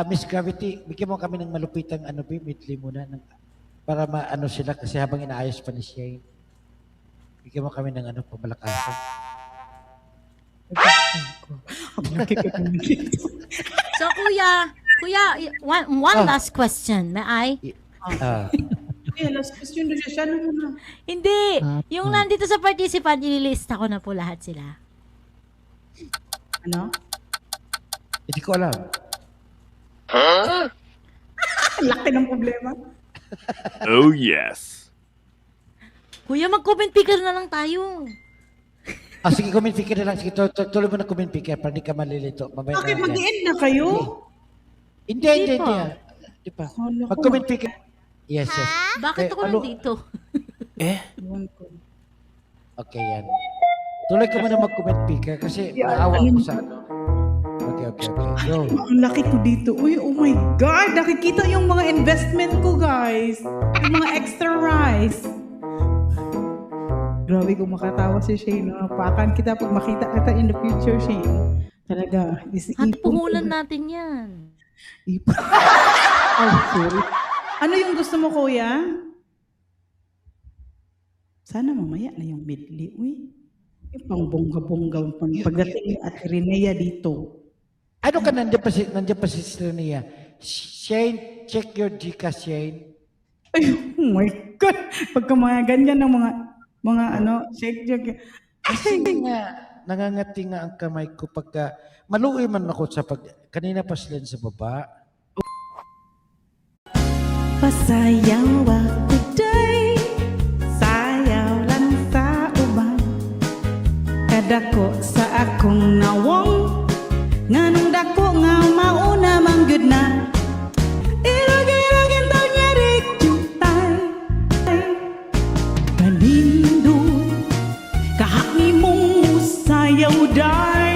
Miss Gravity, bigyan mo kami ng malupitang midley muna para maano sila kasi habang inaayos pa ni Shane. Bigyan mo kami ng pamalakasan. So, kuya, one last question. May I? Last question na siya. Ano muna? Hindi. Yung nandito sa participant, ililista ko na po lahat sila. Ano? Hindi ko alam. Laki ng problema. Oh, yes. Kuya, mag-comment picker na lang tayo. Sige, comment picker na lang. Sige, tuloy mo na comment picker para hindi ka malilito. Mamaya Okay, na lang yan. mag-end na kayo? Hindi. pa. Di pa. Akala ko- Mag-comment picker. Yes. Bakit ako nandito? Ewan ko. Okay, yan. Tuloy ka muna mag-comment picker kasi Yeah, maawa alam ko mo. sa Okay. Go. Ang laki ko dito. Uy, oh my God! Nakikita yung mga investment ko, guys. Yung mga extra rice. Grabe kung makatawa si Shane. Napakan kita pag makita kita in the future, Shane. Talaga. At puhulan natin yan. Ipon. Oh, sorry. Ano yung gusto mo, kuya? Sana mamaya na yung midley. Uy, yung pang bongga-bongga pagdating ni Ate Rinea dito. Ano ka nandiyan pa si Serenia? Shane, check your Gcash, Shane. Ay, oh my God. Pagka mga ganyan ng mga check. Kasi nga, nangangati nga ang kamay ko pagka maluoy man ako kanina pa sila sa baba. Pasayaw ako day, sayaw lang sa uban. Kadako sa akong nawong, nganong dako nga mauna manggod na. Ilog-ilog ang taon niya rik jutay. Kanindo, kahang imong sayaw day.